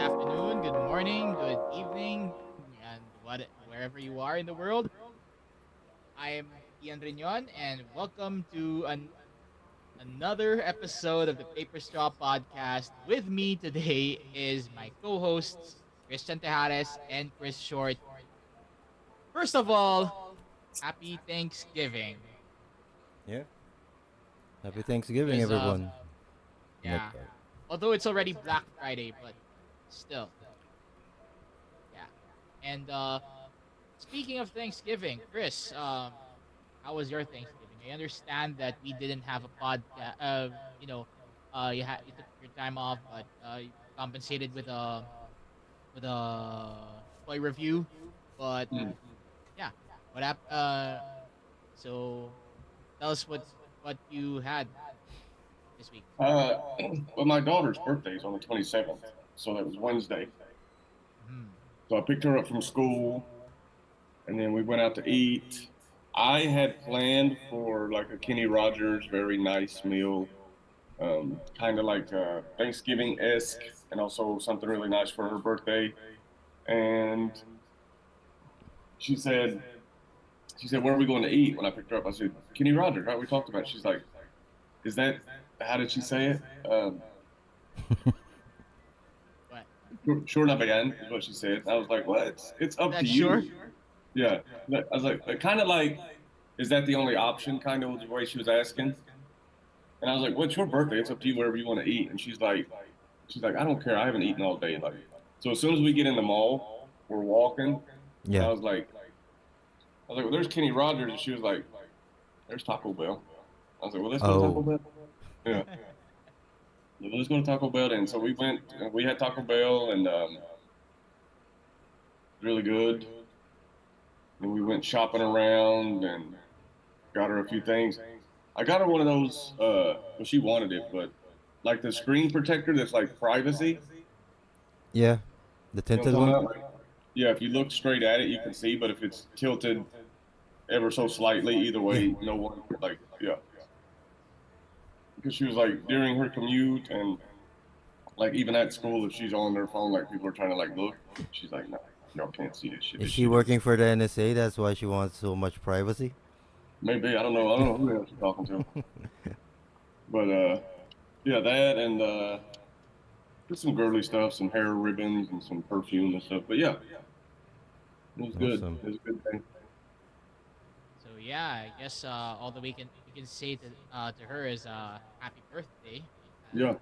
afternoon, good morning, good evening, and wherever you are in the world. I'm Ian Riñon, and welcome to another episode of the Paper Straw Podcast. With me today is my co-hosts, Christian Tejares and Chris Short. First of all, happy Thanksgiving. Yeah. Yeah, Happy Thanksgiving, because everyone. Like, yeah, although it's already Black Friday, but still, yeah. And speaking of Thanksgiving, Chris, how was your Thanksgiving? I understand that we didn't have a podcast. You took your time off, but you compensated with a toy review. But Mm. yeah, what happened? So tell us what you had this week. Uh, well, my daughter's birthday is on the 27th, so that was Wednesday. Hmm. So I picked her up from school, and then we went out to eat. I had planned for like a Kenny Rogers very nice meal, kind of like Thanksgiving-esque, and also something really nice for her birthday. And she said, she said, "Where are we going to eat?" When I picked her up, I said, "Kenny Rogers, right? We talked about it." She's like, "Is that how did she say it?" What? Short up again is what she said. I was like, "Well, it's up to That sure? you." Yeah, I was like, kind of like, is that the only option? Kind of was the way she was asking, and I was like, "What's your birthday? It's up to you. Wherever you want to eat." And she's like, "I don't care. I haven't eaten all day." Like, so as soon as we get in the mall, we're walking, and yeah. I was like, "Well, there's Kenny Rogers," and she was like, "There's Taco Bell." I was like, "Well, let's go to Taco Oh, Bell." Yeah, yeah, let's go to Taco Bell. And so we went. We had Taco Bell, and really good. And we went shopping around and got her a few things. I got her one of those. Well, she wanted it, but like the screen protector that's like privacy. yeah. The You know what tinted I'm talking one? about? Like, yeah, if you look straight at it, you can see, but if it's tilted ever so slightly, either Yeah. way, no one like yeah. Because she was like during her commute and like even at school, if she's on their phone, like people are trying to like look, she's like, no, y'all can't see this shit. Is This she shit is working for the NSA? That's why she wants so much privacy? maybe I don't know. I don't know who else she's talking to, but yeah, that and just some girly stuff, some hair ribbons and some perfume and stuff. But yeah, it was good. Awesome. It was a good thing. So yeah, I guess all that we can say to her is happy birthday, Yeah,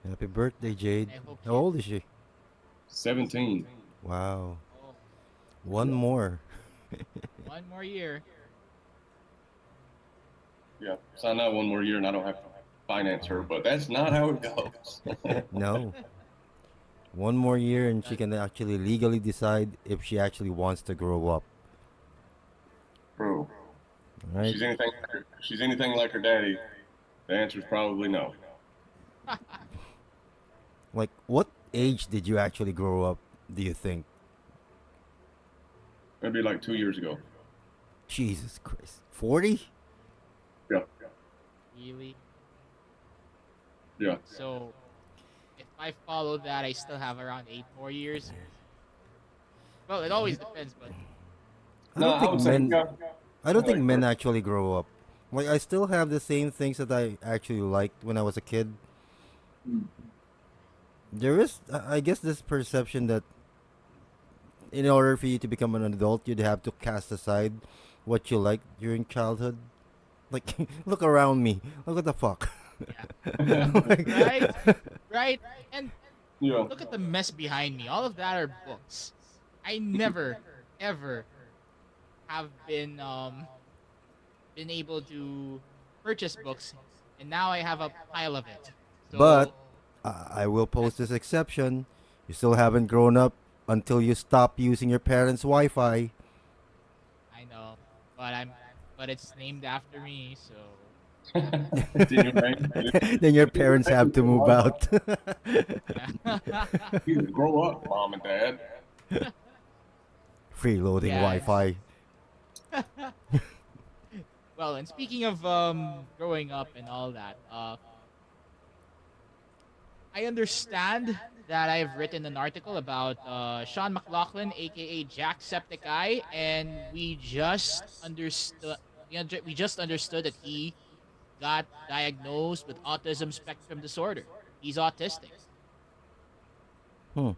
and Happy birthday, Jade. I hope How she. old is she? 17. Wow. Oh, One Yeah, more. one more year. yeah. Sign out one more year and I don't have to finance her, but that's not how it goes. No. One more year and she That can actually legally decide if she actually wants to grow up. Bro, Right? if she's anything like her daddy, the answer is probably no. Like, what age did you actually grow up, do you think? Maybe like 2 years ago. Jesus Christ. 40? Yeah, really. yeah. So if I follow that, I still have around 8 more years. Well, it always depends, but I No, don't I think would say men yeah, I don't think like men actually grow up. Like I still have the same things that I actually liked when I was a kid. There is, I guess, this perception that in order for you to become an adult, you'd have to cast aside what you liked during childhood. Like, look around me. Look what the fuck. yeah, Like, right, right. And yeah. look at the mess behind me. All of that are books. I never, ever have been able to purchase books, and now I have a pile of it. but So I will that post this exception. You still haven't grown up until you stop using your parents' Wi-Fi. I know, but but it's named after me, so It's in your name. Then your It's in your parents have name. to move out. yeah. You grow up, mom and dad. Freeloading Yeah. Wi-Fi. Well, and speaking of growing up and all that, I understand that I've written an article about Sean McLaughlin, aka Jacksepticeye, and we just understood that he got diagnosed with autism spectrum disorder. He's autistic. Hmm.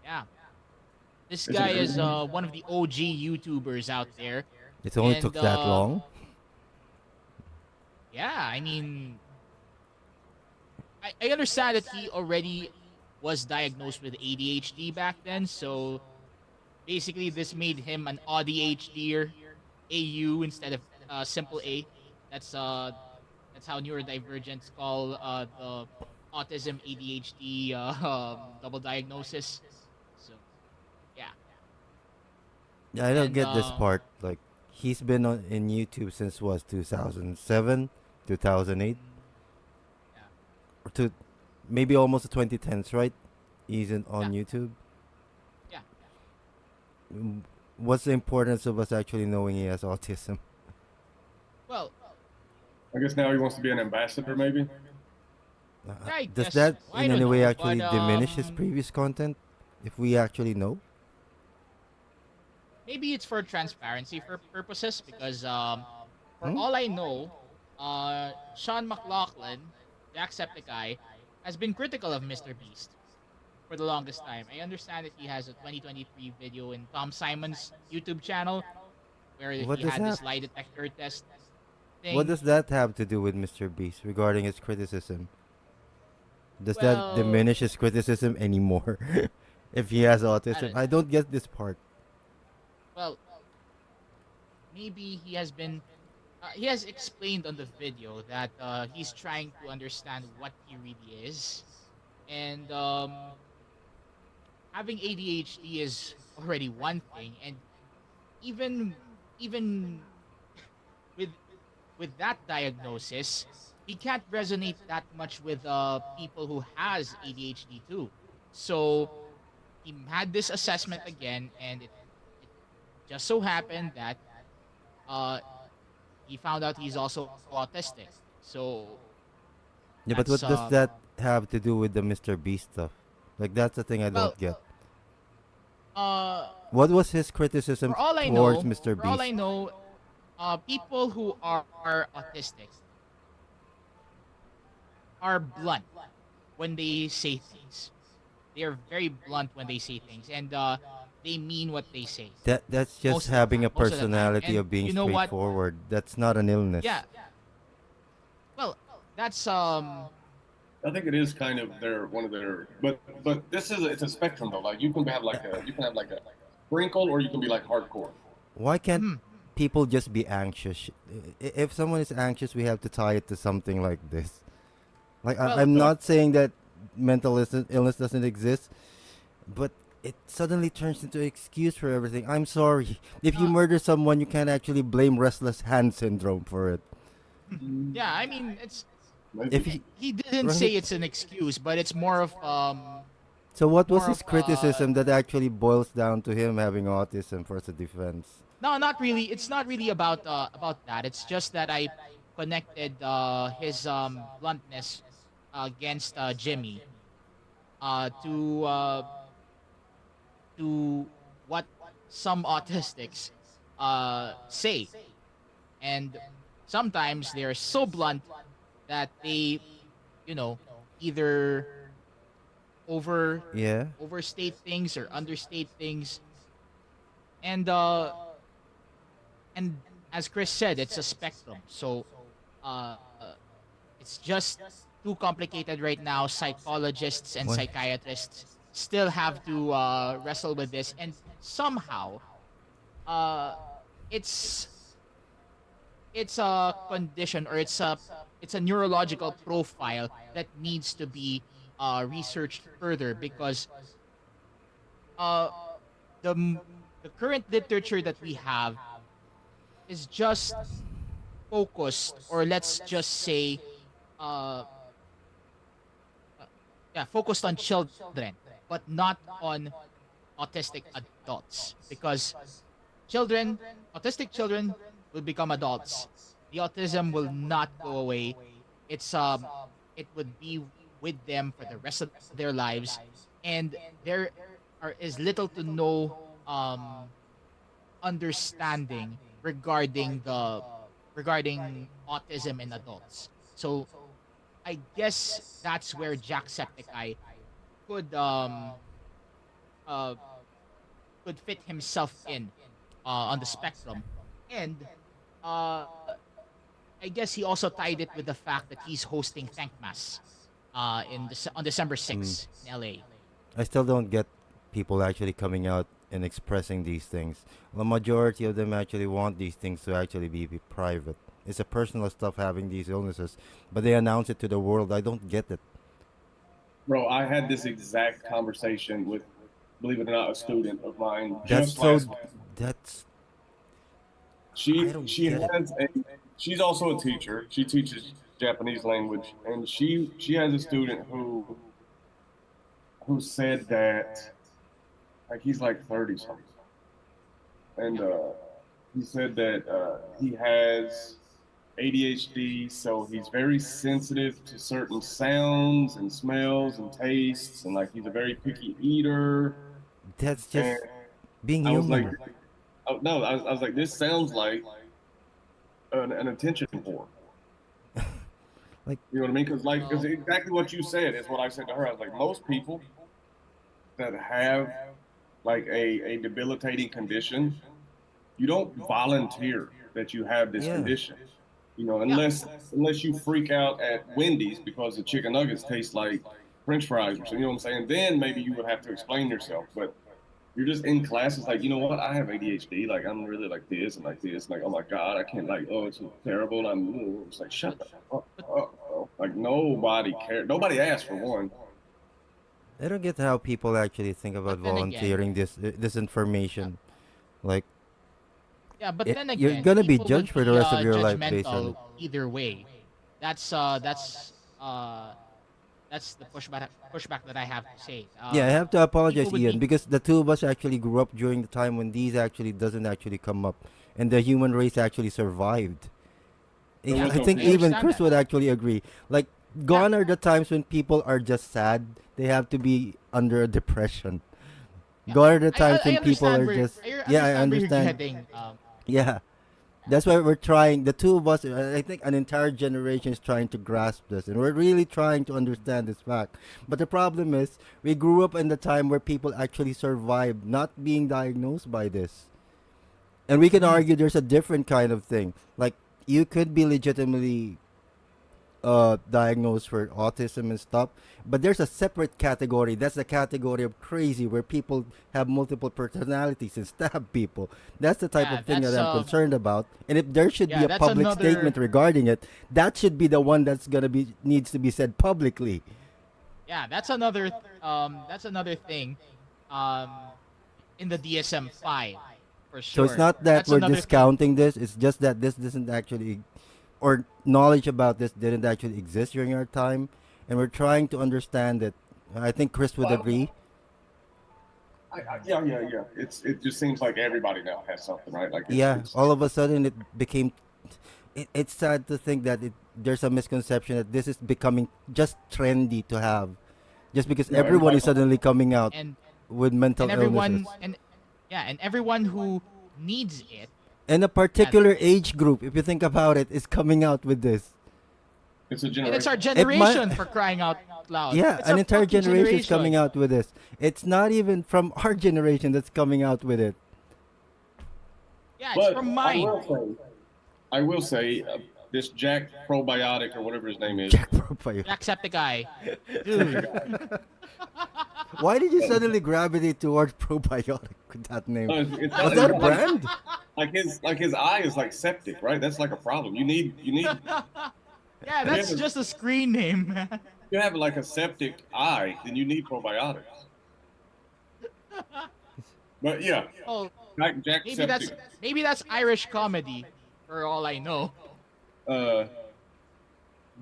Yeah, this Is it guy is everyone? one of the OG YouTubers out there, It only and took that long. yeah, I mean, I understand that he already was diagnosed with ADHD back then, so basically this made him an ADHDer, AU instead of simple A. That's uh that's how neurodivergents call the autism ADHD double diagnosis. So yeah, Yeah, I don't and get this part. Like, he's been in YouTube since was 2007, 2008, mm, yeah, or to maybe almost the 2010s, right? He's yeah, on YouTube. yeah. Mm, What's the importance of us actually knowing he has autism? Well, I guess now he wants to be an ambassador, maybe. yeah, I Does guess that so. I in don't any way know, but actually diminish his previous content? If we actually know? maybe it's for transparency for purposes because for Hmm? all I know, Sean McLaughlin, Jacksepticeye, has been critical of MrBeast for the longest time. I understand that he has a 2023 video in Tom Simon's YouTube channel where What he does had that this lie detector test what thing. does that have to do with Mr. Beast regarding his criticism? Does that Well, diminish his criticism anymore if he has I autism? don't I know. don't get this part. Well, maybe he has explained on the video that he's trying to understand what he really is, and having ADHD is already one thing, and even even with that diagnosis, he can't resonate that much with people who has ADHD too. So he had this assessment again, and it just so happened that uh he found out he's also autistic. So Yeah, but that's what does that have to do with the Mr. Beast stuff? Like, that's the thing I well don't get. uh What was his criticism towards Mr. for all Beast? I know, people who are autistic are blunt when they say things. They are very blunt when they say things, and they mean what they say That's just having a most of the time. personality And of being you know what? straightforward. That's not an illness. Yeah, well, that's I think it is kind of their one of their, but this is it's a spectrum though. Like you can have like a sprinkle, or you can be like hardcore. Why can't mhm. people just be anxious? If someone is anxious, we have to tie it to something like this. Like, Well, I'm not saying that mental illness doesn't exist, but it suddenly turns into an excuse for everything. I'm sorry. If you uh, murder someone, you can't actually blame restless hand syndrome for it. yeah, I mean, it's If Maybe. he didn't say right? it's an excuse, but it's more of So what was more of his criticism that actually boils down to him having autism for a defense? no, not really. It's not really about that. It's just that I connected his bluntness against Jimmy to what some autistics say, and sometimes they're so blunt that they, you know, either over Yeah. overstate things or understate things, and and as Chris said, it's a spectrum. So uh, it's just too complicated right now. Psychologists and What? psychiatrists still have to wrestle with this, and somehow uh, it's it's a condition, or it's a neurological profile that needs to be researched further because uh, the the current literature that we have is just focused, or let's just say uh, uh, yeah, focused on children, but not on autistic adults, because children autistic children will become adults. The autism will not go away. It's it would be with them for the rest of their lives, and there is little to no understanding regarding autism in adults. So I guess that's where Jacksepticeye could uh could fit himself in on the spectrum. And uh I guess he also tied it with the fact that he's hosting Thank Mass on December Mm. 6th in LA. I still don't get people actually coming out and expressing these things. The majority of them actually want these things to actually be private. It's a personal stuff having these illnesses, but they announce it to the world. I don't get it. Bro, I had this exact conversation with, believe it or not, a student of mine That's just so. last week. That's. I She don't she get it. has a she's also a teacher. She teaches Japanese language, and she has a student who said that like he's like 30 something, and he said that he has ADHD, so he's very sensitive to certain sounds and smells and tastes, and like he's a very picky eater. That's And just being I was like, human. oh, no, I was like, this sounds like an attention whore. Like, You know what I mean? Because Well, exactly what you said is what I said to her. I was like, most people that have like a debilitating condition, you don't volunteer that you have this yeah. condition. You know, yeah, unless you freak out at Wendy's because the chicken nuggets taste like French fries or something. You know what I'm saying? Then maybe you would have to explain yourself. But you're just in class. It's like, you know what? I have ADHD. Like I'm really like this and like this. Like, oh my God, I can't like, oh, it's so terrible. I'm it's like, shut but the fuck but up, bro. Like nobody cared. Nobody asked for one. I don't get how people actually think but about then again, volunteering this yeah, information. Like, yeah, but then you're again, gonna be people judged would for the be rest of your life based on it. judgmental either way. That's that's the pushback that I have to say. Yeah, I have to People apologize, would Ian, be because the two of us actually grew up during the time when these actually doesn't actually come up, and the human race actually survived. There yeah, was I no think I even understand Chris that. would actually agree. Like, Yeah, gone are the times when people are just sad. They have to be under a depression. yeah. Gone are the times I when people understand are where just. Yeah, I you're understand. getting. Yeah, that's why we're trying. The two of us, I think, an entire generation is trying to grasp this, and we're really trying to understand this fact. But the problem is, we grew up in the time where people actually survived not being diagnosed by this, and we can Mhm. argue there's a different kind of thing. Like, you could be legitimately diagnosed for autism and stuff, but there's a separate category. That's the category of crazy where people have multiple personalities and stab people. That's the type Yeah, of thing that I'm concerned about. And if there should be yeah, a that's public another statement regarding it, that should be the one that's gonna be needs to be said publicly. yeah, that's another thing um in the DSM-5 for So it's sure. not that That's we're another thing. discounting this. It's just that this doesn't actually, or knowledge about this didn't actually exist during our time, and we're trying to understand it. I think Chris would Well, agree. yeah. It just seems like everybody now has something, right? Like Yeah, it's all of a sudden it became. It's sad to think that there's a misconception that this is becoming just trendy to have, just because you know everyone everybody. is suddenly coming out and with mental illnesses, and yeah, and everyone who needs it. and a Yeah, particular age group, if you think about it, is coming out with this. It's a and it's our generation. It might, generation for crying out loud. yeah, It's an our entire fucking generation is coming generation. out with this. It's not even from our generation that's coming out with it. Yeah, it's But from mine. I will say, this Jack Probiotic or whatever his name is. Jack Profile. Jacksepticeye. Dude. Septiceye. Why did you suddenly gravitate towards probiotic with that name? It's Was not that a like brand? like his eye is like septic, right? That's like a problem. Yeah, If you that's have just a screen name, man. if you have like a septic eye, then you need probiotics. But yeah, Oh, Jack maybe Septic. that's Irish comedy, for all I know. Uh,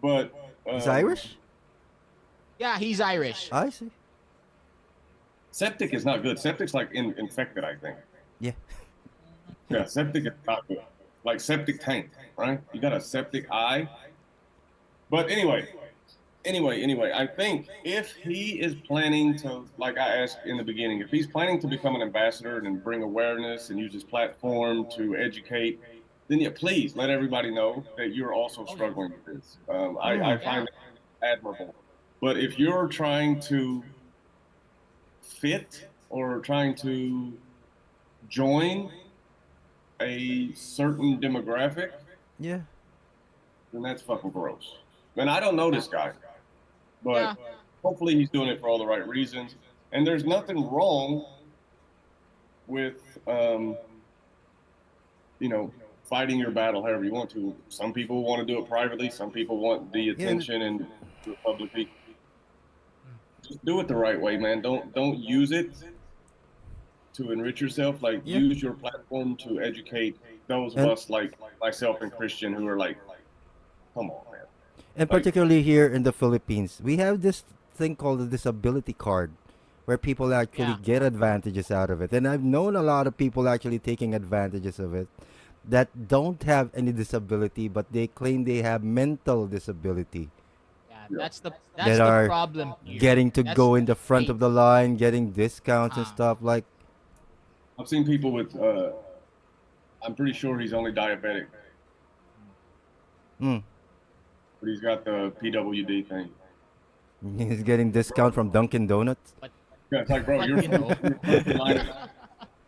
but He's Irish? Yeah, he's Irish. I see. septic is not good. Septic's like infected, I think. Yeah. Yeah, septic is not good. Like septic tank, right? You got a septic eye. But anyway, anyway, I think if he is planning to, like I asked in the beginning, if he's planning to become an ambassador and bring awareness and use his platform to educate, then yeah, please let everybody know that you're also Oh yeah. struggling with this. I Hmm. find Yeah. that admirable. But if you're trying to fit or trying to join a certain demographic, Yeah. then that's fucking gross. And I don't know Yeah. this guy, but Yeah. hopefully he's doing it for all the right reasons. And there's nothing wrong with, um, you know, fighting your battle however you want to. Some people want to do it privately. Some people want the Yeah. attention and do it publicly. Mm. Just do it the right way, man. Don't use it to enrich yourself. Like Yeah. use your platform to educate those of And us like myself and Christian who are like, come on, man. and Like, particularly here in the Philippines, we have this thing called the disability card, where people actually Yeah. get advantages out of it. And I've known a lot of people actually taking advantages of it that don't have any disability, but they claim they have mental disability, Yeah. yeah. That's that the are problem here. getting to That's go in the front right. of the line, getting discounts and Uh-huh. stuff. Like, I've seen people with, I'm pretty sure he's only diabetic, mm, but he's got the PWD thing. he's getting discount from Dunkin' Donuts. But Yeah, it's like, bro, but you're first in line.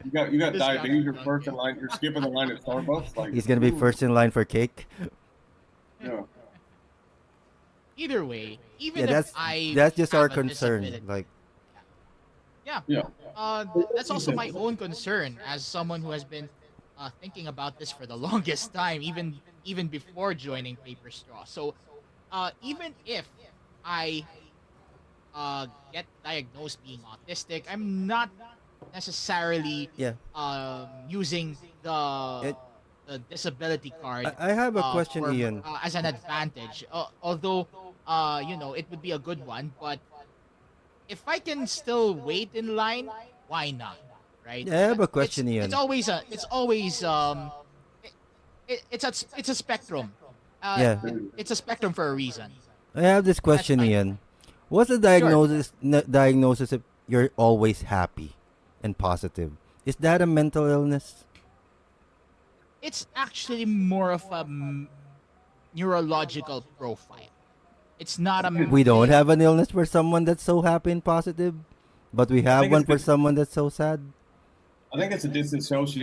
You got discount diabetes. from You're first in Dunkin'. line. You're skipping the line at Starbucks. Like, He's gonna be ooh, first in line for cake. yeah, Either way, Yeah, even if that's I that's just our have a concern. disability, Like, yeah, yeah. that's also my own concern as someone who has been thinking about this for the longest time, even before joining Paper Straw. So, even if I get diagnosed being autistic, I'm not necessarily yeah. using It, the disability card I have a question, for Ian. as an advantage. Although it would be a good one, but if I can still wait in line, why not? Right? Yeah, I have a It's question, it's Ian. always a it's always it's a spectrum. Yeah, It's a spectrum for a reason. I have this That's question, my Ian. What's the sure. diagnosis if you're always happy and positive? Is that a mental illness? It's actually more of a neurological profile. It's not a We don't it, have an illness for someone that's so happy and positive, but we I have think it's one for someone that's so sad. I think it's a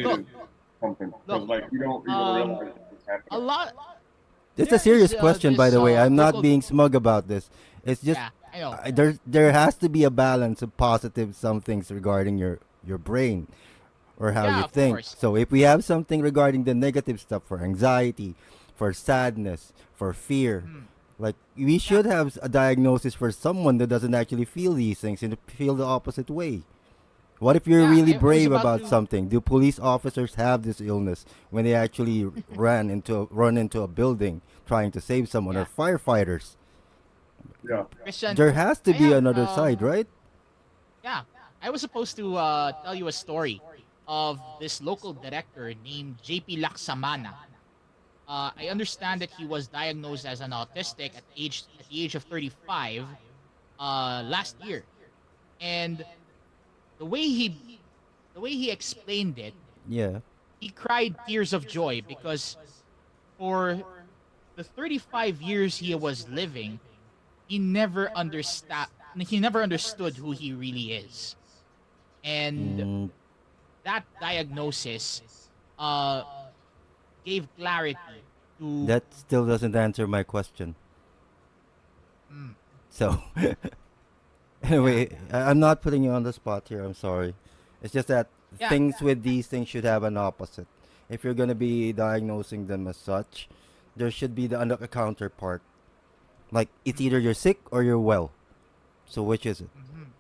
look disassociative something look because like you don't even um realize it's a happening. lot It's a there serious is question, by this the way. I'm not local being smug about this. It's just yeah I know there has to be a balance of positive some things regarding your brain or how yeah you of think. course So if we have something regarding the negative stuff for anxiety, for sadness, for fear, mm, like we yeah should have a diagnosis for someone that doesn't actually feel these things and feel the opposite way. What if you're yeah really I was brave about about to something? Do police officers have this illness when they actually run into a building trying to save someone, or yeah firefighters? Yeah, Christian There has to I be have another side, right? yeah I was supposed to tell you a story of this local director named JP Laksamana. I understand that he was diagnosed as an autistic at the age of 35 last year, and the way he the way he explained it, Yeah. he cried tears of joy because for the 35 years he was living, he never understood who he really is, and Mm, that diagnosis uh gave clarity to that still doesn't answer my question. mm, So, yeah anyway, I'm not putting you on the spot here. I'm sorry. It's just that yeah things with these things should have an opposite. If you're gonna be diagnosing them as such, there should be the a counterpart. Like it's mm, either you're sick or you're well. So which is it? mhm.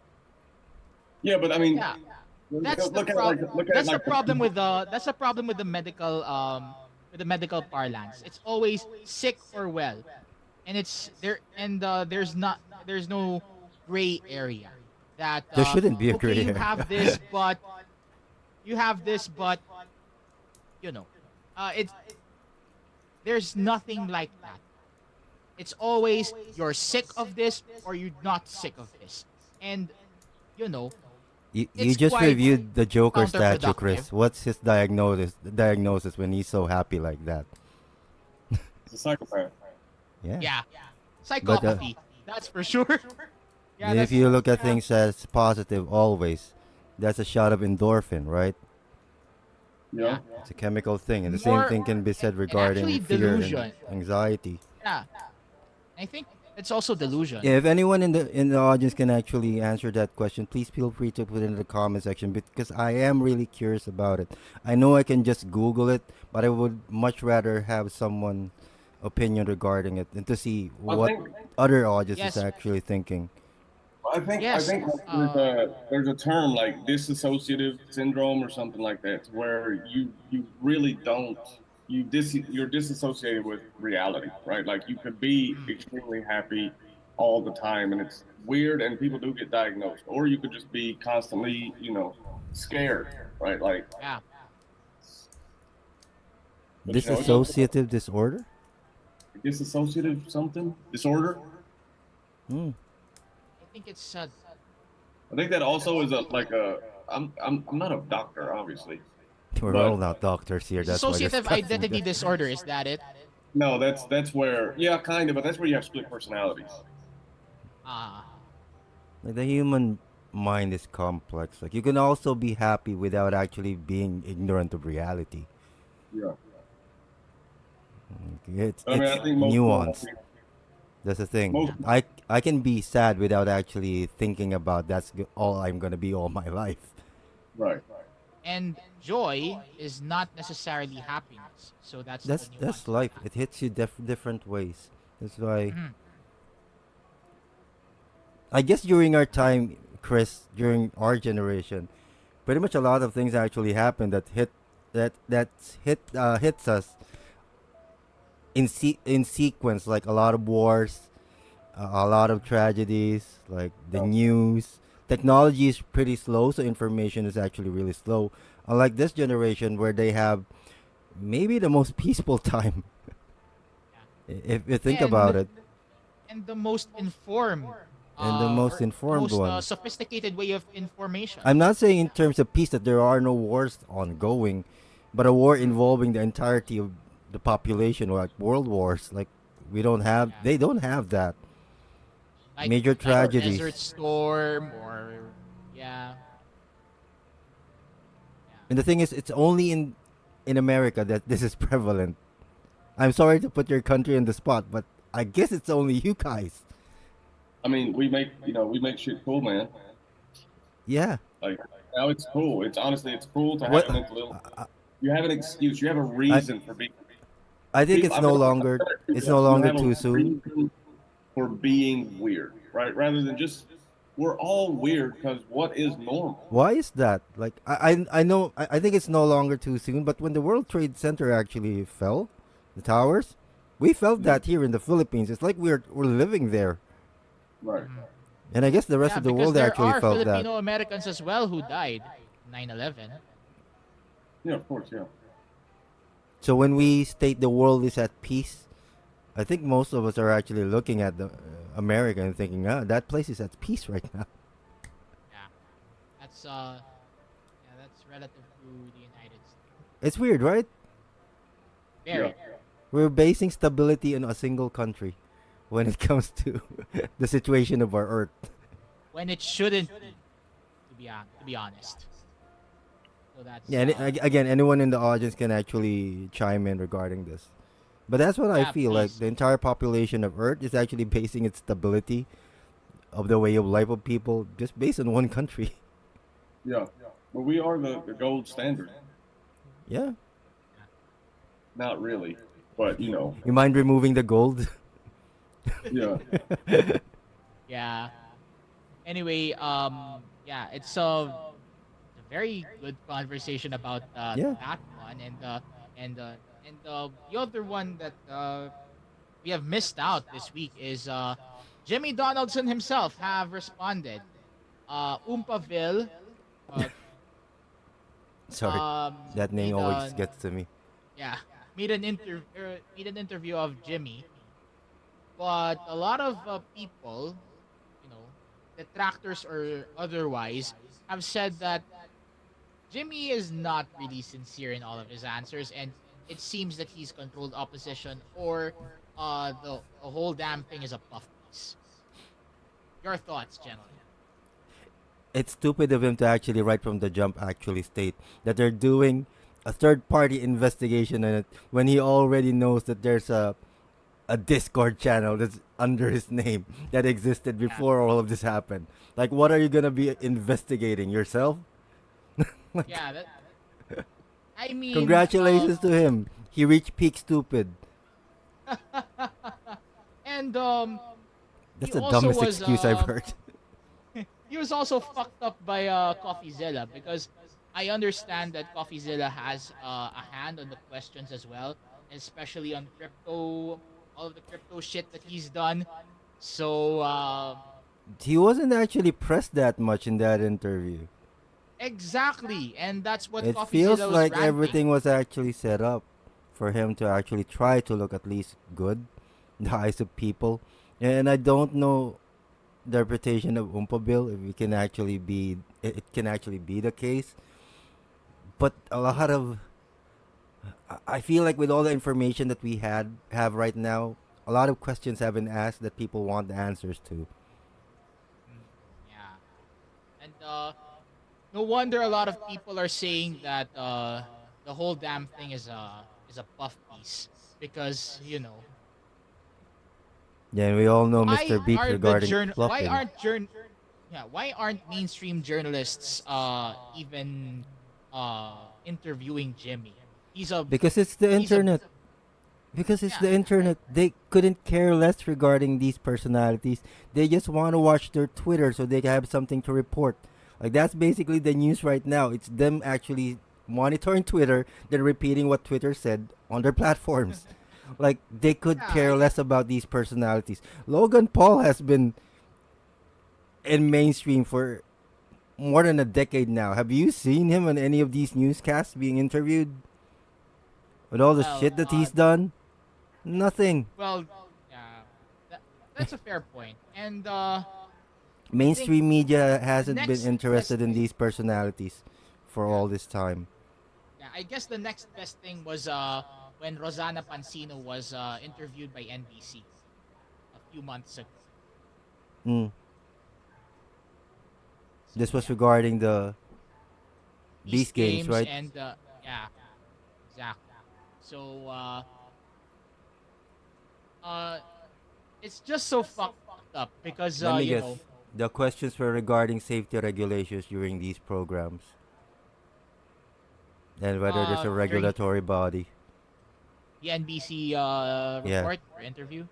yeah, but I mean, Yeah, that's the look at it like the that's the problem with the medical parlance. It's always sick or well, and it's there and there's no gray area that There shouldn't be a okay, gray area. you have this but you know it's there's nothing like that. It's always you're sick of this or you're not sick of this. And you know, You it's just quite reviewed the Joker statue, counterproductive. Chris. What's his diagnosis when he's so happy like that? It's a psychopath. Yeah. Yeah. But Psychopathy. That's for sure. Yeah, if that's you look at yeah. things as positive always, that's a shot of endorphin, right? Yeah. Yeah. It's a chemical thing, and the same More thing can be said and regarding actually fear and delusion. anxiety. Yeah. I think it's also delusion. Yeah, if anyone in the audience can actually answer that question, please feel free to put it in the comment section because I am really curious about it. I know I can just Google it, but I would much rather have someone opinion regarding it and to see I what think other audience is Yes. actually thinking. I Yes. think there's a term like dissociative syndrome or something like that, to where you really don't you're disassociated with reality, right? Like you could be Mm, extremely happy all the time, and it's weird, and people do get diagnosed, or you could just be constantly, scared, right? Like, yeah. but it's just Dissociative disorder? dissociative something disorder. Hmm. I think it's I think that also is a like a. I'm not a doctor, obviously, We're all but not doctors here. That's why dissociative discussing identity this. disorder. Is that it? no, that's where, yeah, kind of, but that's where you have split personalities. Ah, Like the human mind is complex. Like you can also be happy without actually being ignorant of reality. Yeah, It's I mean, I think nuanced. That's the thing. most yeah. I can be sad without actually thinking about all I'm gonna be all my life. right. And joy is not necessarily happiness. So that's the That's nuance of life. that. It hits you different ways. That's why Mhm. I guess during our time, Chris, during our generation, pretty much a lot of things actually happened that hits us in sequence, like a lot of wars, a lot of tragedies, like the Yeah. news. Technology is pretty slow, so information is actually really slow. Unlike this generation, where they have maybe the most peaceful time, if you think Yeah. about it, And the most informed, and the most or the informed most one. sophisticated way of information. I'm not saying in terms of peace that there are no wars ongoing, but a war Mm, involving the entirety of the population, or like world wars, like yeah. they don't have that. Like Major like Right. Desert tragedies. Storm or yeah, yeah. And the thing is, it's only in America that this is prevalent. I'm sorry to put your country on the spot, but I guess it's only you guys. I mean, we make shit cool, man. Yeah. Like, now it's cool. It's honestly, it's cool to have What a mental illness. You have an excuse. You have a I reason for being. I think People, it's I no feel like longer it's no you longer have a too soon. reason for being weird, right? Rather than just, we're all weird because what is normal? Why is that? Like I know I think it's no longer too soon, but when the World Trade Center actually fell, the towers, we felt Yeah, that here in the Philippines. It's like we're living there. right. Mhm. And I guess the rest Yeah, of the because world there actually are felt that. Filipino Americans as well who died 9/11. Yeah, of course, yeah. So when we state the world is at peace, I think most of us are actually looking at the America and thinking, "Ah, that place is at peace right now." Yeah, that's yeah, that's relative to the United States. It's weird, right? Yeah. Very. We're basing stability in a single country when it comes to the situation of our earth. When it shouldn't be, to be honest. So that's Yeah, and again, anyone in the audience can actually chime in regarding this. But that's what I yeah, feel like. please. The entire population of Earth is actually basing its stability of the way of life of people just based on one country. Yeah. But we are the gold standard. Yeah. Not really, but You mind removing the gold? yeah. Yeah. Anyway, yeah, it's a very good conversation about Yeah. that one and the other one that we have missed out this week is Jimmy Donaldson himself have responded. Oompaville uh, Sorry. That name made always gets to me. yeah made an interview of Jimmy. but a lot of people, you know, detractors or otherwise, have said that Jimmy is not really sincere in all of his answers, and it seems that he's controlled opposition, or the whole damn thing is a puff piece. Your thoughts, gentlemen? It's stupid of him to actually right from the jump actually state that they're doing a third party investigation on it when he already knows that there's a Discord channel that's under his name that existed Yeah, before all of this happened. Like, what are you gonna be investigating yourself? Like, yeah. That I mean, congratulations to him. He reached peak stupid. and That's he the also dumbest was excuse I've heard. he was also fucked up by CoffeeZilla, because I understand that CoffeeZilla has a hand on the questions as well, especially on crypto, all of the crypto shit that he's done. So He wasn't actually pressed that much in that interview. exactly, and that's what It feels CoffeeZilla was like ranting. everything was actually set up for him to actually try to look at least good in the eyes of people. And I don't know the reputation of oompaville if it can actually be it can actually be the case. But a lot of I feel like with all the information that we have right now, a lot of questions have been asked that people want the answers to. Mm, yeah, and no wonder a lot of people are saying that the whole damn thing is a puff piece, because Yeah, and we all know why Mr. Beat are the regarding why fluffing. aren't yeah, why aren't mainstream journalists even interviewing Jimmy? He's a Because it's the he's a internet. Because it's Yeah, the internet. They couldn't care less regarding these personalities. They just want to watch their Twitter so they can have something to report. Like, that's basically the news right now. It's them actually monitoring Twitter, then repeating what Twitter said on their platforms. Like, they could yeah, care less about these personalities. Logan Paul has been in mainstream for more than a decade now. Have you seen him on any of these newscasts being interviewed? With all the well, shit that he's done? Nothing. well, yeah, that, that's a fair point. And I think Mainstream media the hasn't been next best interested in thing, these personalities for yeah, all this time. yeah, I guess the next best thing was when Rosana Pansino was interviewed by NBC a few months ago. Mm. So This was yeah, regarding the Beast Beast Games, Games right? and yeah, exactly. So uh it's just so fucked up because Let me guess. The questions were regarding safety regulations during these programs and whether there's a during regulatory body. the NBC Yeah. report or interview,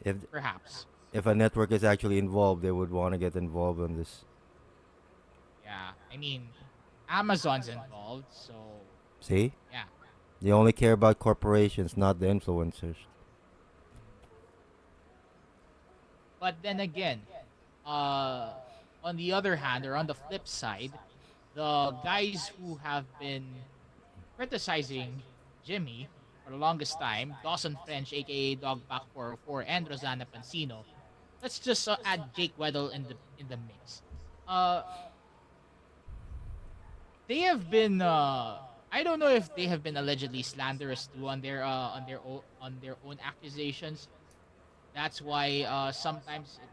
If perhaps. if a network is actually involved, they would want to get involved in this. Yeah, I mean, Amazon's involved, so See? yeah. They only care about corporations, not the influencers. Mm. But then again, uh, on the other hand, or on the flip side, the guys who have been criticizing Jimmy for the longest time, Dawson French, aka Dogpack 404, and Rosanna Pansino. Let's just add Jake Weddle in the mix. Uh, they have been I don't know if they have been allegedly slanderous too on their own accusations. That's why sometimes it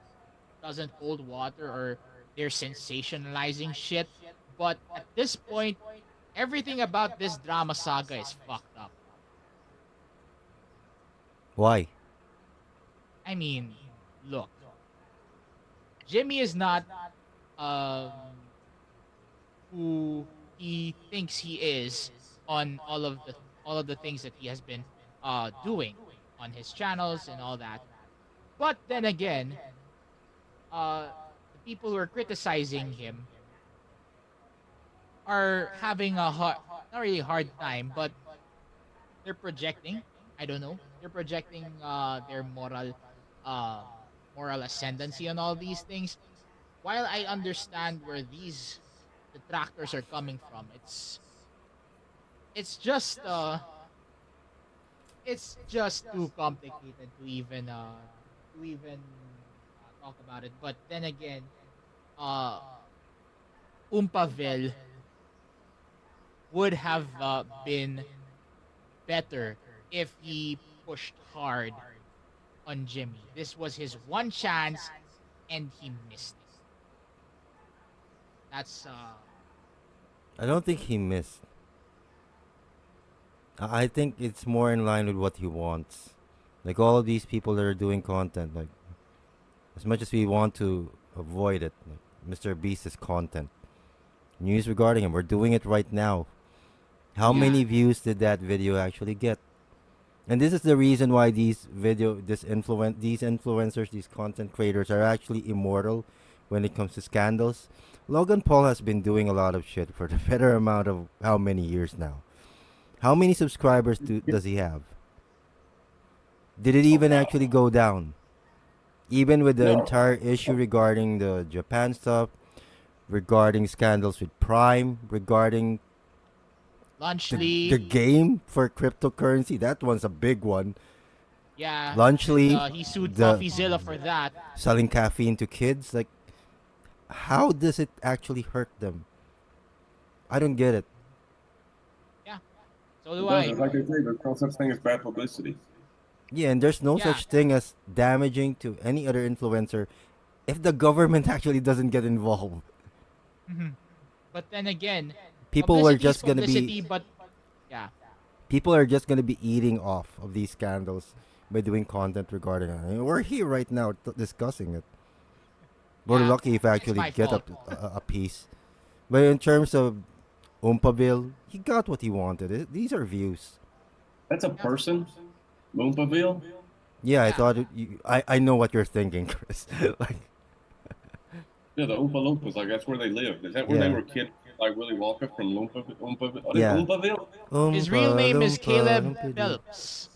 doesn't hold water, or they're sensationalizing shit. But at this point, everything about this drama saga is fucked up. Why? I mean, look, Jimmy is not um who he thinks he is on all of the things that he has been doing on his channels and all that. But then again, uh the people who are criticizing him are having a hard, not really hard time, but they're projecting, I don't know, they're projecting their um moral ascendancy on all these things. While I understand where these detractors are coming from, it's just too complicated to even to even talk about it. But then again, uh, Oompaville would have been better if he pushed hard on Jimmy. This was his one chance, and he missed it. That's I don't think he missed. I think it's more in line with what he wants. Like all of these people that are doing content, like as much as we want to avoid it, like Mr. Beast is content. News regarding him, we're doing it right now. How yeah, many views did that video actually get? And this is the reason why these influencers, these content creators are actually immortal when it comes to scandals. Logan Paul has been doing a lot of shit for the better amount of how many years now? How many subscribers does he have? Did it Oh even God, actually go down? Even with the no. entire issue regarding the Japan stuff, regarding scandals with Prime, regarding the Lunchly, game for cryptocurrency, that one's a big one. yeah, and Lunchly, he sued the CoffeeZilla for that. selling caffeine to kids, like how does it actually hurt them? I don't get it. Yeah, so It do does. I. It's like they say, there's no such thing as bad publicity. Yeah, and there's no Yeah, such thing as damaging to any other influencer if the government actually doesn't get involved. mhm. But then again, People are publicity is just gonna be publicity. But yeah, people are just gonna be eating off of these scandals by doing content regarding it. I mean, we're here right now discussing it. We're yeah, lucky if I it's actually my get fault. a piece. But in terms of Oompaville, he got what he wanted. These are views. That's a Yeah, person, Moompaville. Yeah, I yeah, thought I know what you're thinking, Chris. Like, Yeah, the Oompa Loompas. Like that's where they lived. Is that where they yeah, were kid like Willy Wonka from Oompaville? Are they yeah. Oompaville? his real name is Caleb Loompa. Phelps.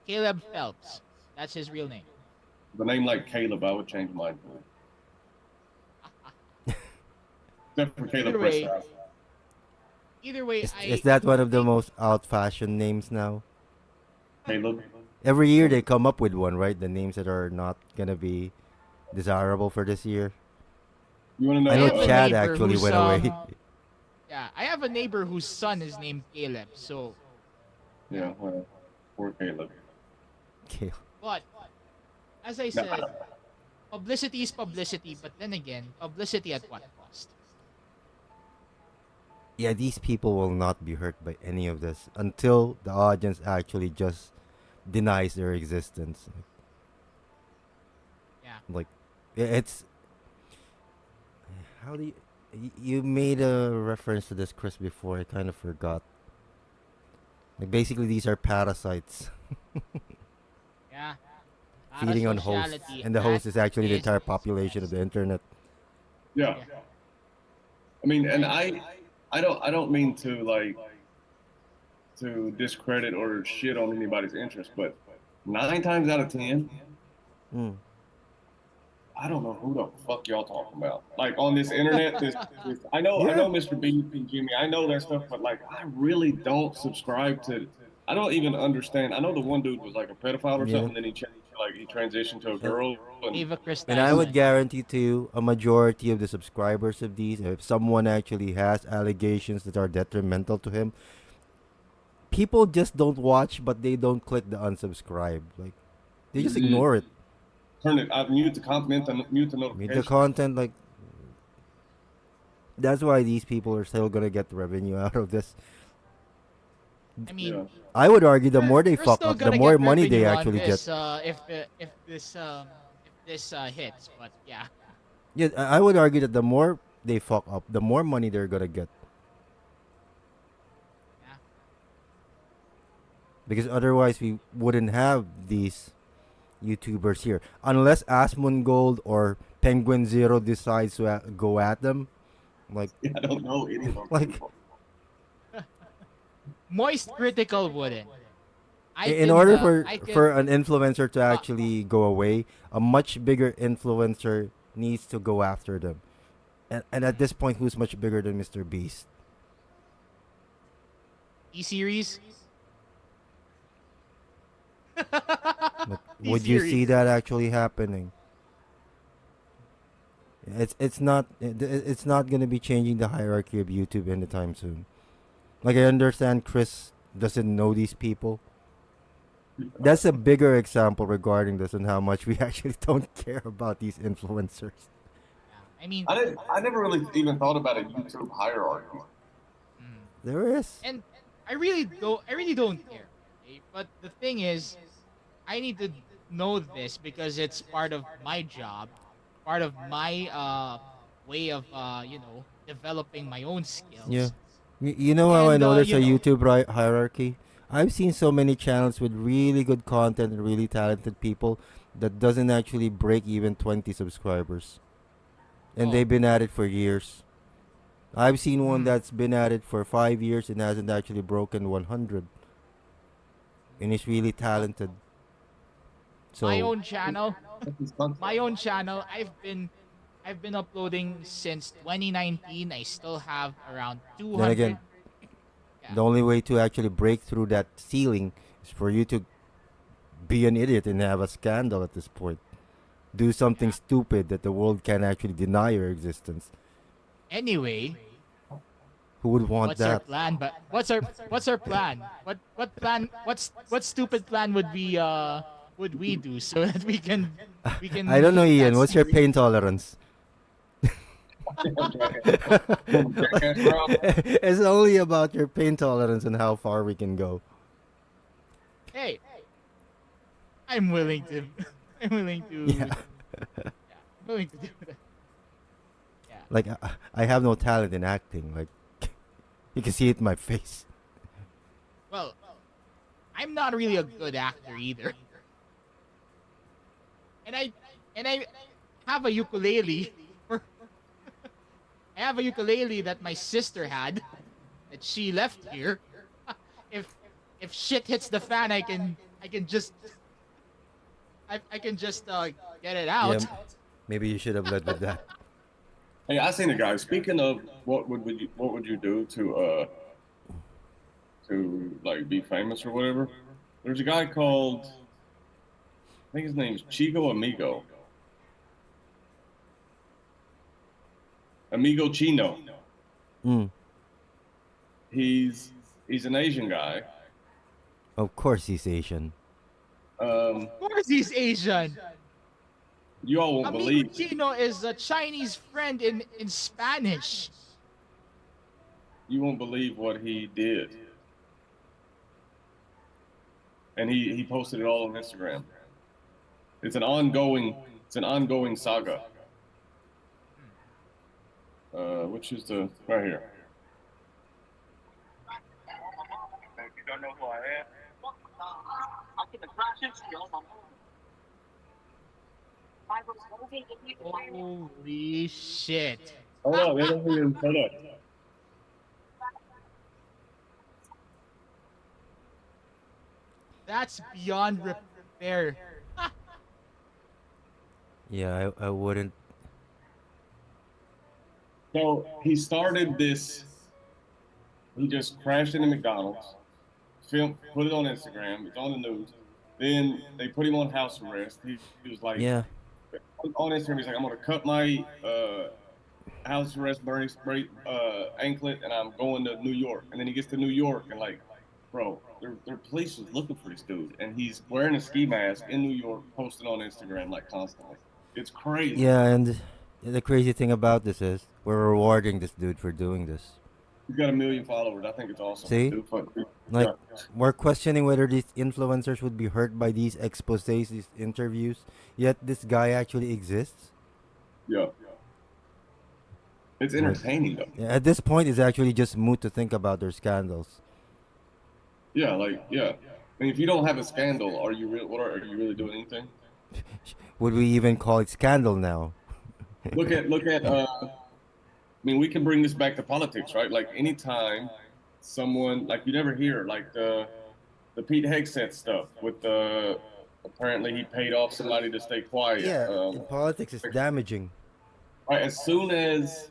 Caleb Phelps. That's his real name. The name like Caleb, I would change mine for it. Except for Caleb Either way, Prescott. either way, Is I that one of the think most out-fashioned names now? Caleb. Every year they come up with one, right? The names that are not gonna be desirable for this year. You want to I I know? know have a Chad neighbor actually who's went away. yeah, I have a neighbor whose son is named Caleb. So yeah, Yeah, well, poor Caleb. Okay. but as I No, said, publicity is publicity. But then again, publicity at what cost? Yeah, these people will not be hurt by any of this until the audience actually just denies their existence. Yeah, Like, it's how do you made a reference to this, Chris, before? I kind of forgot. Like, basically, these are parasites yeah. feeding on hosts, Parasociality. and the That host is actually the is entire population of the internet. yeah. yeah. I mean, and And I don't mean to like to discredit or shit on anybody's interest, but 9 times out of 10, Mm. I don't know who the fuck y'all talking about. Like on this internet, this I Yeah. know Mr. B and Jimmy, I know that stuff, but like I really don't subscribe to. I don't even understand. I know the one dude was like a pedophile or Yeah. something, then he changed, like he transitioned to a And girl, and Ava And I would Christensen. guarantee to you, a majority of the subscribers of these, if someone actually has allegations that are detrimental to him, people just don't watch, but they don't click the unsubscribe. Like, they just ignore it. turn it. I mute the comment and mute the With the notification. content, like, that's why these people are still gonna get revenue out of this. I Yeah, mean, I would argue the more they we're fuck still up, the gonna more get money they revenue on actually get. this if this hits. But yeah, Yeah, I would argue that the more they fuck up, the more money they're gonna get. yeah, Because otherwise, we wouldn't have these YouTubers here. Unless Asmongold or Penguin Zero decides to go at them. Like, I don't know any of those like people. Moist Critical wouldn't. in order I for can. an influencer to Uh, actually go away, a much bigger influencer needs to go after them. And at this point, who's much bigger than Mr. Beast? E series. Like, Would you see series. that actually happening? It's not gonna be changing the hierarchy of YouTube anytime soon. Like I understand Chris doesn't know these people. That's a bigger example regarding this and how much we actually don't care about these influencers. Yeah, I mean, I never really even thought about a YouTube hierarchy. mm. There is. And I really don't care. Okay? But the thing is, I need to know this because it's part of my job, part of my way of developing my own Yeah. skills. You know how I And notice a YouTube hierarchy? I've seen so many channels with really good content and really talented people that doesn't actually break even 20 subscribers. And oh, they've been at it for years. I've seen one mm, that's been at it for 5 years and hasn't actually broken 100 and is really well, talented. my So, own channel, That's his concept. my own channel, I've been uploading since 2019. I still have around then again, 200. Yeah, the only way to actually break through that ceiling is for you to be an idiot and have a scandal at this point. Do something yeah. stupid that the world can actually deny your existence. Anyway, Who would want what's our that? plan? But what's our plan? What plan? What stupid plan would we do so that we I can don't know, meet that Ian. What's your ceiling? pain tolerance? Jackass route. It's only about your pain tolerance and how far we can go. Hey, I'm willing to. I'm willing to. Yeah. Yeah, I'm willing to do that. Yeah. Like, I have no talent in acting. Like, you can see it in my face. Well, I'm not really a good actor either, and I have a ukulele. For, I have a ukulele that my sister had that she left here. if if shit hits the fan, I can just I can just get it Yeah, out. maybe you should have led with that. Hey, I seen a guy. Speaking of what would you do to like be famous or whatever? There's a guy called I think his name's Chico Amigo. Amigo Chino. Mm. He's he's an Asian guy. Of course he's Asian. Um, Of course, he's Asian. you all won't Amigo believe Chino is a Chinese friend in Spanish. you won't believe what he did. And he posted it all on Instagram. It's an ongoing saga. Which is the right here. If you don't know who I am, Holy shit. hold on, they don't even hold up. That's beyond repair. Yeah, I wouldn't. So he started this. He just crashed into McDonald's, put it on Instagram. It's on the news. Then they put him on house arrest. He was like Yeah. on Instagram. He's like, I'm gonna cut my house arrest burning spray anklet, and I'm going to New York. And then he gets to New York, and like, bro, their police was looking for this dude, and he's wearing a ski mask in New York, posting on Instagram like constantly. It's crazy. Yeah, and the crazy thing about this is we're rewarding this dude for doing this. He's got 1 million followers. I think it's awesome. See? Dude, Like, yeah. we're questioning whether these influencers would be hurt by these exposés, these interviews, yet this guy actually exists. Yeah. It's entertaining though. Yeah, at this point, it's actually just moot to think about their scandals. Yeah, like yeah. I mean, if you don't have a scandal, are you real? What are you really doing anything? Would we even call it scandal now? Look at. I mean, we can bring this back to politics, right? Like anytime someone like you never hear like the Pete Hegseth stuff with the apparently he paid off somebody to stay quiet. Yeah, in politics, it's damaging. Right, as soon as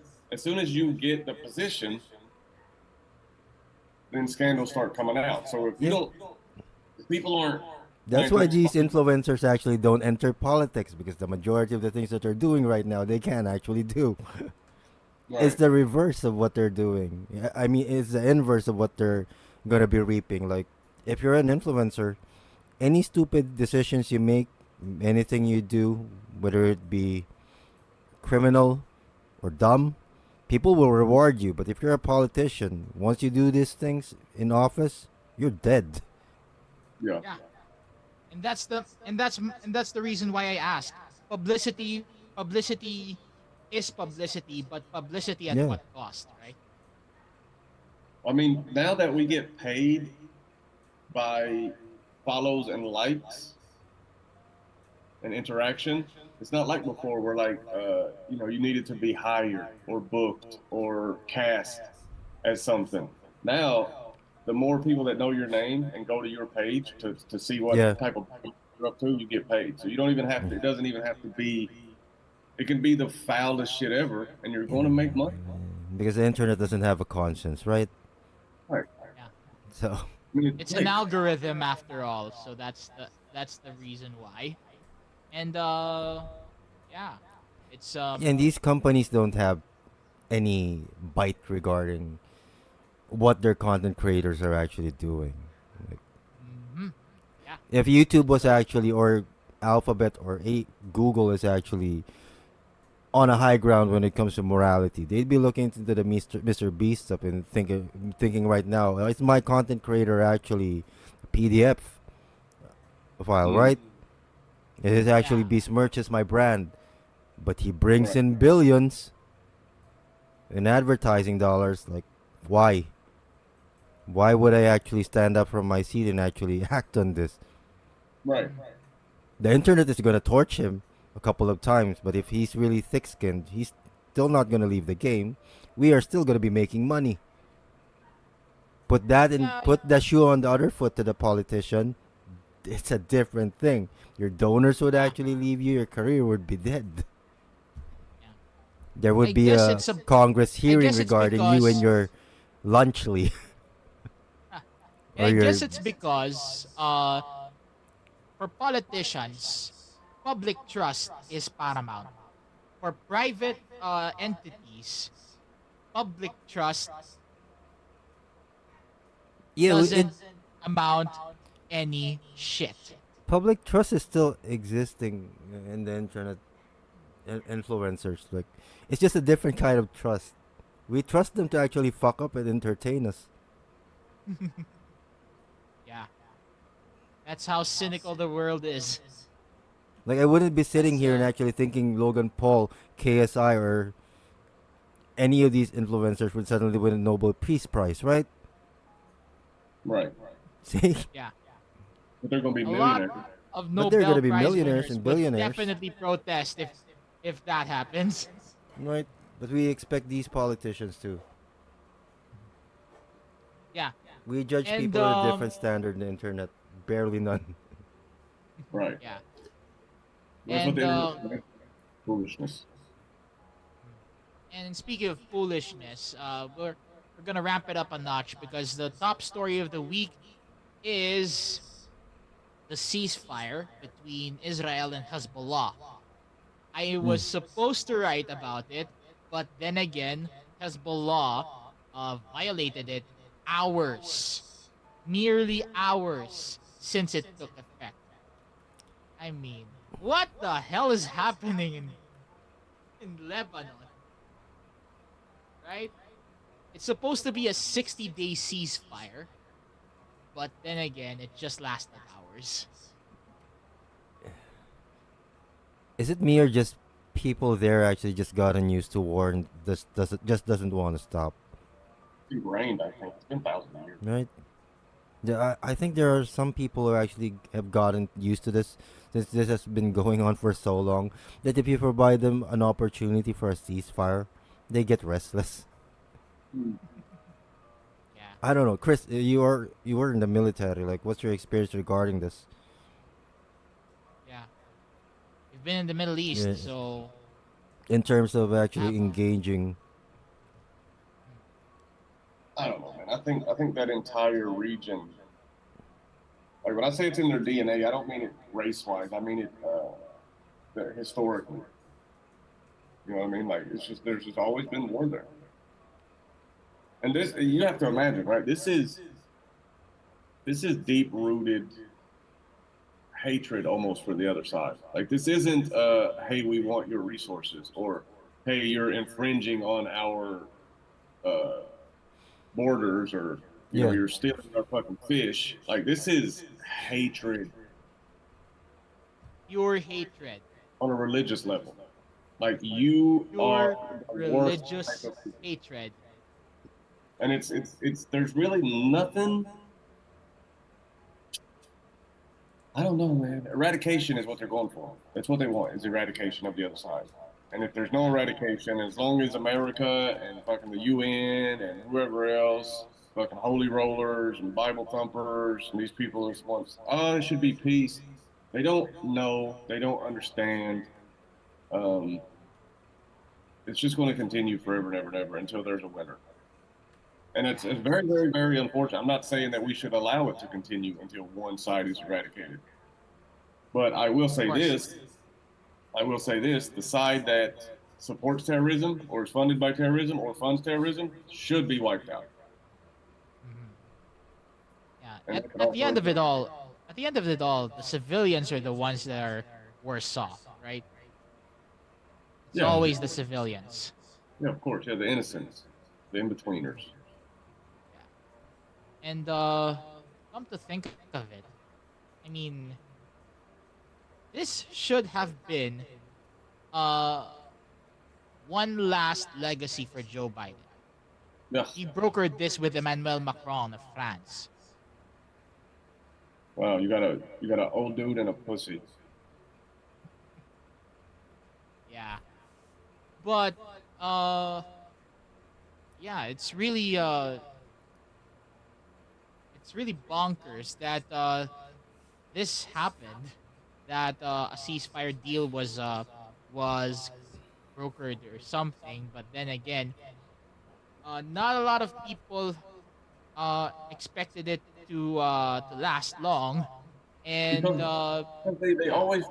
you get the position, then scandals start coming out. So if you Yeah. don't, if people aren't That's why these influencers actually don't enter politics, because the majority of the things that they're doing right now they can't actually do. It's Right. the reverse of what they're doing. I mean, it's the inverse of what they're gonna be reaping. Like, if you're an influencer, any stupid decisions you make, anything you do, whether it be criminal or dumb, people will reward you. But if you're a politician, once you do these things in office, you're dead. Yeah. Yeah. And that's the reason why I ask. Publicity is publicity, but publicity at Yeah. what cost, right? I mean, now that we get paid by follows and likes and interaction, it's not like before where like you needed to be hired or booked or cast as something. Now, the more people that know your name and go to your page to see Yeah. what type of you're up to, you get paid. So you don't even have to. It doesn't even have to be. It can be the foulest shit ever, and you're going to make money. Because the internet doesn't have a conscience, right? Right. Yeah. So, I mean, It's it's an like, algorithm after all, so that's the reason why. And yeah. It's and these companies don't have any bite regarding what their content creators are actually doing. Like, mhm. Yeah. if YouTube was So actually, or Alphabet or Google is actually on a high ground when it comes to morality, they'd be looking into the Mr. Beast stuff and thinking right now, is my content creator actually a PDF file, mm, right? It is actually yeah. besmirches my brand, but he brings right, in billions in advertising dollars. Like, why? Why would I actually stand up from my seat and actually act on this? right, Mm, The internet is gonna torch him a couple of times, but if he's really thick-skinned, he's still not gonna leave the game. We are still gonna be making money. yeah. Put the shoe on the other foot to the politician. It's a different thing. Your donors would Yeah. actually leave you. Your career would be dead. Yeah. There I would be guess a it's a Congress I hearing guess it's regarding you and because your lunchly ah, and or I your. guess it's because for politicians, public trust is paramount. For private entities, public trust Yeah, doesn't amount any shit. public trust is still existing in the internet. Influencers, like, it's just a different kind of trust. We trust them to actually fuck up and entertain us. Yeah. That's how cynical the world is. Like, I wouldn't be sitting That's here and actually thinking Logan Paul, KSI, or any of these influencers would suddenly win a Nobel Peace Prize, right? right. See, yeah. But they're going to be A lot millionaires. of but they're Nobel gonna be Prize millionaires winners and would billionaires, definitely protest if that happens. right? But we expect these politicians to. Yeah. We judge And people at a different standard in the internet. Barely none. Right. yeah. That's what And the internet is. Foolishness. and speaking of foolishness, we're gonna ramp it up a notch because the top story of the week is the ceasefire between Israel and Hezbollah. I was Mm. supposed to write about it, but then again, Hezbollah violated it hours, merely hours since it took effect. I mean, what the hell is happening in Lebanon, right? It's supposed to be a 60-day ceasefire, but then again, it just lasted hours. Is it me or just people there actually just gotten used to war and doesn't want to stop, It rained, I think. It's been thousands of years. right? Yeah, I think there are some people who actually have gotten used to this, since this has been going on for so long, that if you provide them an opportunity for a ceasefire, they get restless. Hmm. Yeah, I don't know, Chris. You were in the military. Like, what's your experience regarding this? yeah. We've been in the Middle Yeah, East, so in terms of have actually engaging. I don't know, man. I think that entire region Like when I say it's in their DNA, I don't mean it race wise. I mean it historically. You know what I mean? Like it's just there's just always been war there. And this you have to imagine, right? This is deep rooted hatred almost for the other side. Like this isn't hey, we want your resources or hey, you're infringing on our uh borders or Yeah. you're stealing our fucking fish. Like this is hatred Pure hatred. on a religious level. Like you are Pure the worst type religious of people. hatred. And it's there's really nothing. I don't know, man. Eradication is what they're going for. That's what they want is eradication of the other side. And if there's no eradication, as long as America and fucking the UN and whoever else, fucking holy rollers and Bible thumpers and these people just want, oh, it should be peace. They don't know. They don't understand. Um, it's just going to continue forever and ever and ever until there's a winner. And it's Yeah. very, very, very unfortunate. I'm not saying that we should allow it to continue until one side is eradicated. But I will Of say course. this I will say this the side that supports terrorism or is funded by terrorism or funds terrorism should be wiped out. Mhm. Yeah. And At they can at the also, end of it all, the civilians are the ones that are worse off, right? It's yeah, always the civilians. yeah, of course, yeah, the innocents, the in betweeners. Yeah. And come to think of it, I mean, this should have been uh one last legacy for Joe Biden. Yeah, He brokered this with Emmanuel Macron of France. wow, you got an old dude and a pussy. Yeah. But uh yeah, it's really bonkers that this happened, that a ceasefire deal was brokered or something, but then again, not a lot of people expected it to last long, and Because they yeah, always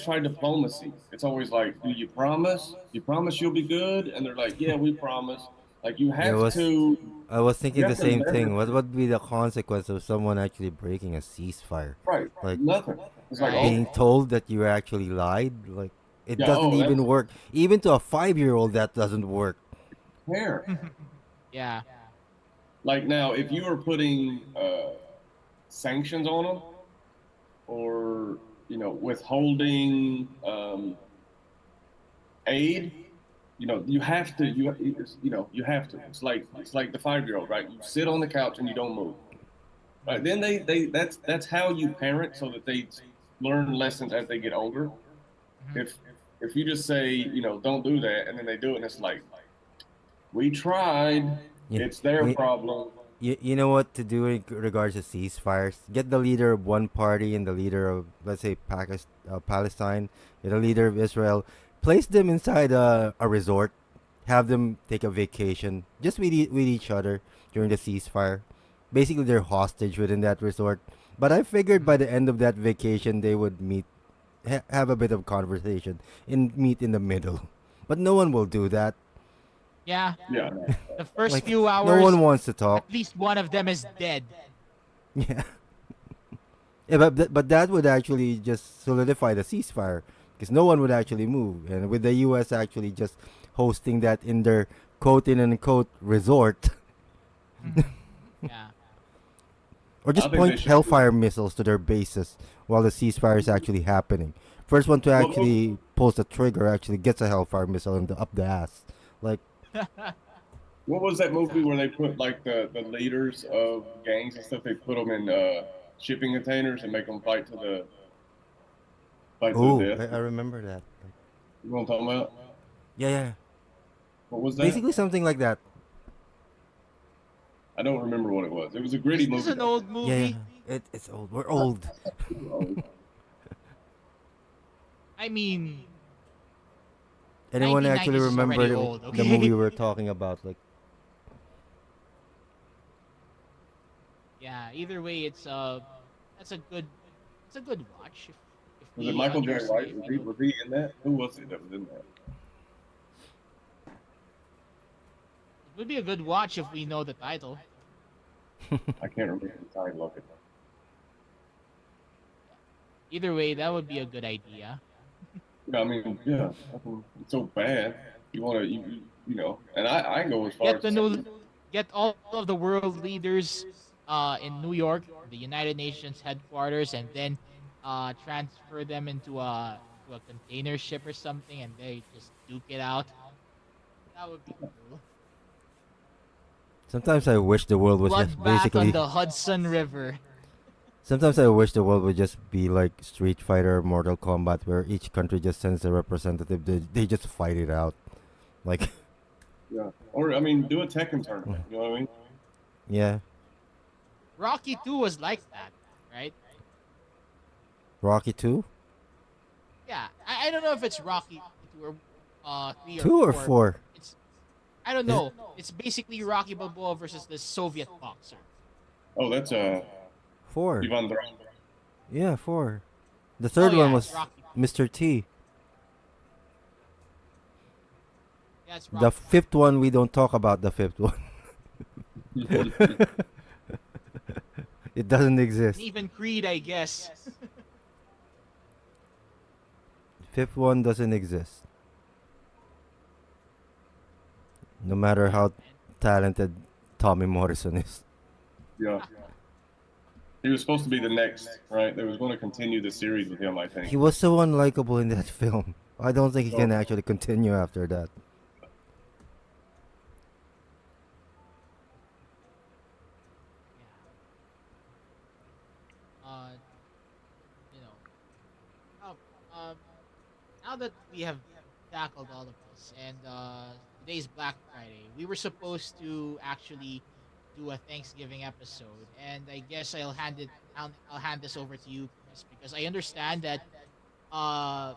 try diplomacy. It's always like, do you promise? You promise you'll be good? And they're like, yeah, we promise. Like Yeah, I was you thinking the have to same never thing. What would be the consequence of someone actually breaking a ceasefire? right Like nothing. It's like, right, being oh told that you actually lied? Like it yeah, doesn't oh even that's work. Even to a 5-year-old that doesn't work. fair. yeah, Like now, if you were putting sanctions on them or withholding aid, you have to you have to. It's like the 5-year-old, right? You sit on the couch and you don't move. Right? Then that's how you parent so that they learn lessons as they get older. mhm. If you just say don't do that and then they do it and it's like we tried, Yeah. it's their We problem. you know what to do in regards to ceasefires? Get the leader of one party and the leader of, let's say, Palestine, and the leader of Israel. Place them inside a resort. Have them take a vacation just with each other during the ceasefire. Basically, they're hostage within that resort. But I figured by the end of that vacation, they would meet, have a bit of conversation, and meet in the middle. But no one will do that. Yeah. Yeah, no. The first Like, few no one hours, wants to talk. at least one of them is dead. Yeah. Yeah, but that would actually just solidify the ceasefire because no one would actually move, and with the U.S. actually just hosting that in their quote in unquote resort, Mhm. Yeah. or I just think they point should. Hellfire missiles to their bases while the ceasefire is actually happening. First one to What, what, actually pulls the trigger actually gets a Hellfire missile up the ass. Like, what was that movie where they put like the leaders of gangs and stuff? They put them in shipping containers and make them fight to the oh, death. I remember that. Like, You know what I'm talking about? yeah, yeah, What was that? basically something like that. I don't remember what it was. It was a Is gritty this movie an though. old Yeah, yeah. movie? It's old. We're old. I mean, Anyone actually 1990s is remember already old, the movie okay? we were talking about? Like, Yeah, either way, it's that's a good it's a good watch if Was it we Michael J. understand White? if we He know. was he in that? Who was it that was in that? It would be a good watch if we know the title. I can't remember the title of it. Either way, that would be a good idea. Yeah, I mean, yeah, I mean, it's so bad. You want to, you know, and I go as far Get as to the say, new get all of the world leaders in New York, the United Nations headquarters, and then transfer them into a container ship or something, and they just duke it out. That would be cool. Sometimes I wish the world was just Bloodbath on basically. the Hudson River. Sometimes I wish the world would just be like Street Fighter, or Mortal Kombat, where each country just sends a representative. They just fight it out. Like, yeah, or I mean, do a Tekken tournament. You know what I mean? yeah, Rocky 2 was like that, right? Rocky 2? Yeah, I don't know if it's Rocky 2 or 3 or 2 or 4, but 4? I don't Is it know. It's basically Rocky Balboa versus the Soviet boxer. Oh, that's 4? Ivan Drago. Yeah, 4. The Oh third one yeah, it's was Rocky. Mr. T. Yeah, it's The Rocky. fifth one, we don't talk about the fifth one. It doesn't And exist. even Creed, I guess. Fifth one doesn't exist. No matter Yeah, how man. talented Tommy Morrison is. Yeah, he was supposed to be the next, right? They was going to continue the series with him, I think. He was so unlikable in that film. I don't think he So, can actually continue after that. Yeah. You know, oh, um, now that we have tackled all of this, and today's Black Friday, we were supposed to actually do a Thanksgiving episode, and I guess I'll hand this over to you, Chris, because I understand that uh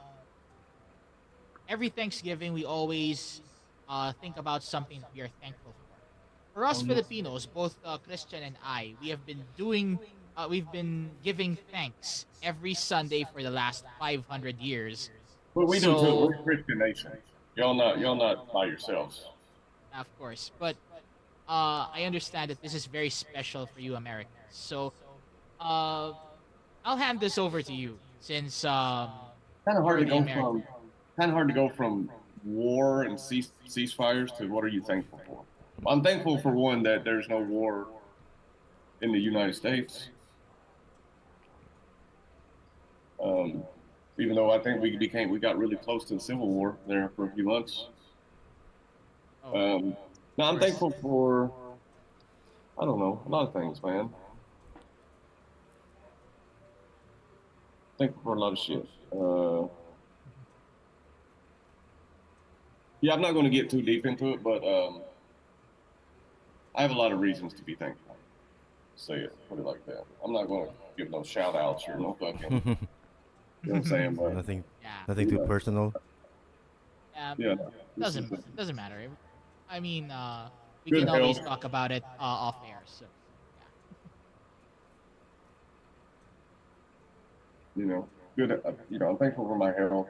every Thanksgiving we always think about something that we are thankful for. For us Filipinos, both Christian and I, we've been giving thanks every Sunday for the last 500 years. but we do too. So, We're a Christian nation. Y'all not by yourselves. of course, but I understand that this is very special for you Americans. So, uh, I'll hand this over to you since Kind of hard you're to the go American. from kind of hard to go from war and ceasefires to what are you thankful for? Well, I'm thankful for one that there's no war in the United States. Um, Even though I think we got really close to the Civil War there for a few months. Oh, of Um, no, I'm course. thankful for I don't know a lot of things, man. Thankful for a lot of shit. Yeah, I'm not going to get too deep into it, but I have a lot of reasons to be thankful. Say it, put it like that. I'm not going to give no shout outs or no fucking, you know what I'm saying? But nothing, Yeah. nothing too yeah, personal. yeah, this is Doesn't matter. I mean, we good can health. always talk about it off air. So yeah, You know, good. I'm thankful for my health.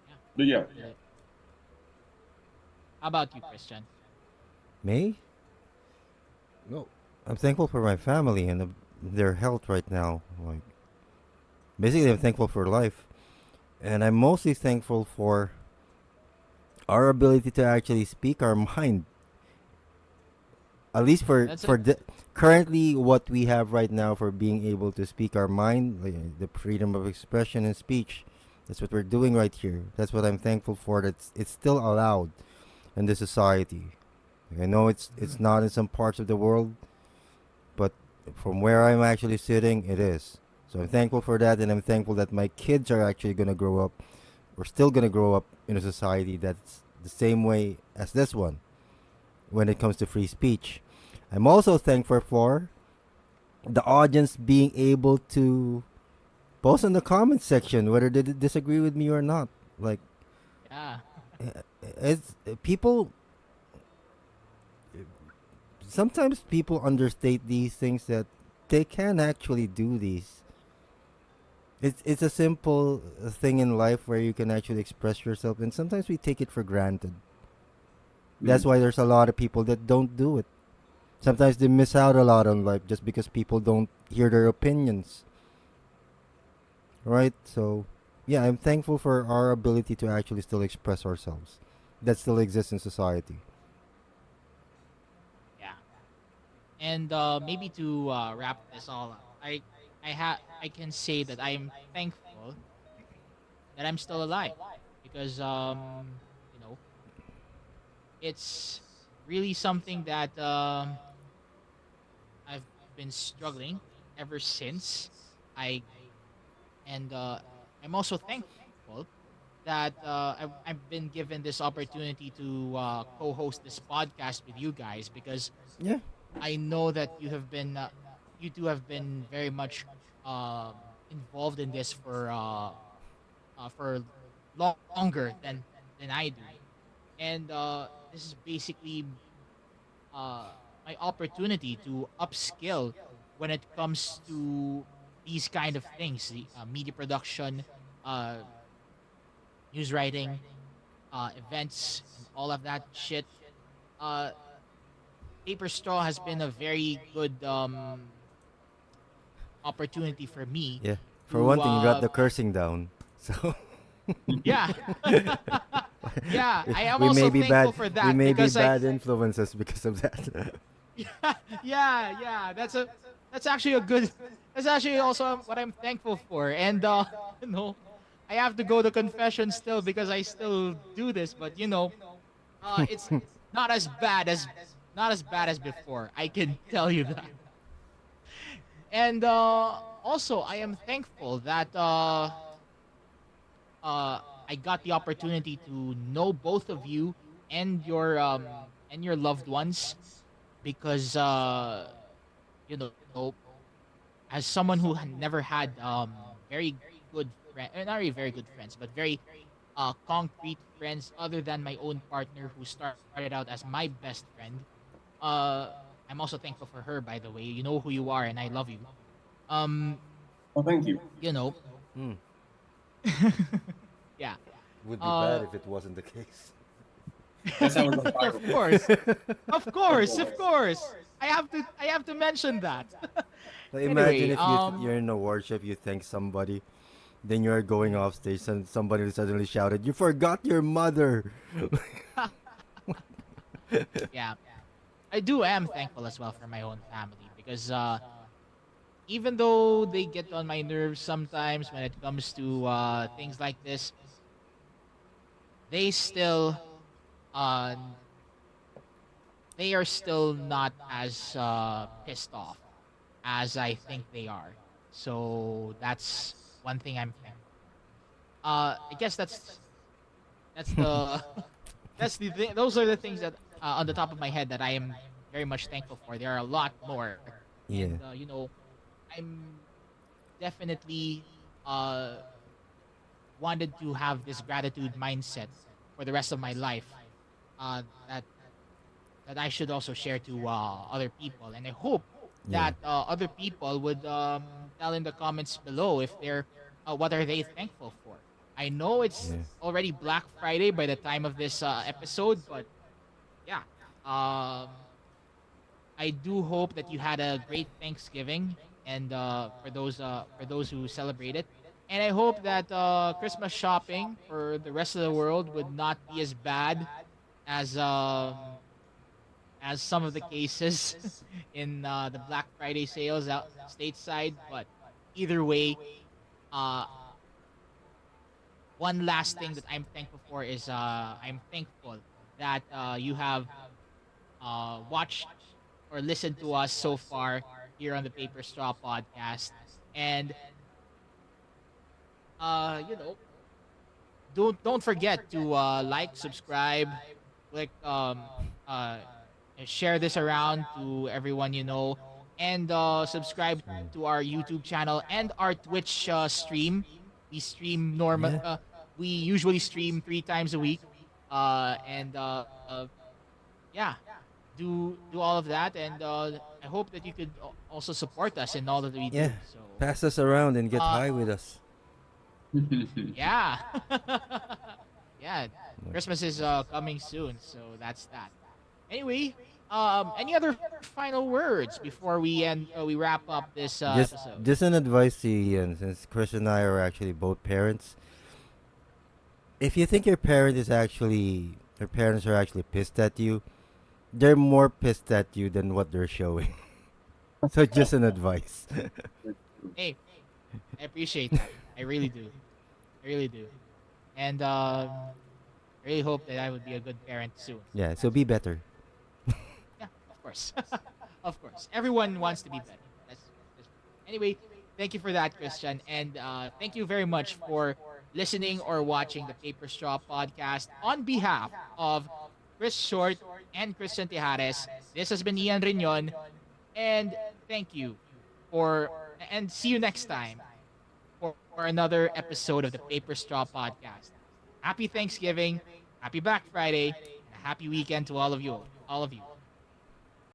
yeah. But yeah, Uh, How about you, Christian? Me? No. I'm thankful for my family and their health right now. Like, basically, I'm thankful for life. And I'm mostly thankful for our ability to actually speak our mind. At least That's for it. currently what we have right now for being able to speak our mind, like, the freedom of expression and speech. That's what we're doing right here. That's what I'm thankful for. That's it's still allowed in the society. I know it's not in some parts of the world, but from where I'm actually sitting, it is. So I'm thankful for that, and I'm thankful that my kids are actually gonna grow up. We're still gonna grow up in a society that's the same way as this one when it comes to free speech. I'm also thankful for the audience being able to post in the comment section whether they disagree with me or not. Like, Yeah. it's people sometimes people understate these things that they can actually do these. It's a simple thing in life where you can actually express yourself, and sometimes we take it for granted. That's Mm. why there's a lot of people that don't do it. Sometimes they miss out a lot on life just because people don't hear their opinions, right? So, yeah, I'm thankful for our ability to actually still express ourselves. That still exists in society. Yeah. And maybe to wrap this all up, I can say that I am thankful that I'm still alive because you know, it's really something that I've been struggling ever since I and I'm also thankful that I've been given this opportunity to co-host this podcast with you guys because Yeah. I know that you two have been very much um, involved in this for longer than I do, and this is basically uh, my opportunity to upskill when it comes to these kind of things, the media production, uh, news writing, events, and all of that shit. Uh, Paper Straw has been a very good opportunity for me Yeah. For to one thing, you got the cursing down. So yeah. Yeah, I am we may also be bad. thankful for We that may be because bad influences because of that. yeah, yeah, that's actually a good that's actually also what I'm thankful for. And you know, I have to go to confession still because I still do this, but it's not as bad as not as bad as before. I can tell you that. And also I am thankful that I got the opportunity to know both of you and your loved ones because you know as someone who never had very good friend not really very good friends but very concrete friends other than my own partner who started out as my best friend. uh I'm also thankful for her, by the way. You know who you are and I love you. um Oh, thank you. you know Hmm. yeah. Would be bad uh if it wasn't the case. That's how we're gonna of viral. course, As of always. course. I have to mention that. So imagine Anyway, if you're in a worship, you thank somebody, then you're going off stage, and somebody suddenly shouted, "You forgot your mother." yeah, I am thankful as well for my own family because even though they get on my nerves sometimes when it comes to things like this, they still uh they are still not as pissed off as I think they are. So that's one thing I'm thankful for. I guess that's the those are the things that on the top of my head that I am very much thankful for. There are a lot more, and Yeah. I'm definitely uh wanted to have this gratitude mindset for the rest of my life. That I should also share to other people, and I hope Yeah. that other people would tell in the comments below if they're what are they thankful for. I know it's Yeah. already Black Friday by the time of this episode, but yeah, I do hope that you had a great Thanksgiving, and for those who celebrate it. And I hope that Christmas shopping for the rest of the world would not be as bad as some of the cases in the Black Friday sales out stateside. But either way, uh, one last thing that I'm thankful for is I'm thankful that you have watched or listened to us so far here on the Paper Straw podcast. And you know, don't forget to like, subscribe, click uh share this around to everyone you know, and subscribe to our YouTube channel and our Twitch stream. We stream normal. Yeah. We usually stream 3 times a week. And yeah, do all of that, and I hope that you could also support us in all that we Yeah, do. So, pass us around and get uh, high with us. yeah, yeah. Christmas is coming soon, so that's that. Anyway, any other final words before we wrap up this Just episode? just an advice to you, Ian, since Chris and I are actually both parents. If you think your parents are actually pissed at you, they're more pissed at you than what they're showing. So just an advice. Hey, I appreciate that. I really do. I really do. And I really hope that I would be a good parent soon. So Yeah, so that's be better. yeah, of course, of course. Everyone wants to be better. That's anyway. Thank you for that, Christian, and thank you very much for listening or watching the Paper Straw podcast. On behalf of Chris Short and Christian Tijares, this has been Ian Riñon, and thank you for and see you next time for another episode of the Paper Straw podcast. Happy Thanksgiving, happy Black Friday, and a happy weekend to all of you. All of you.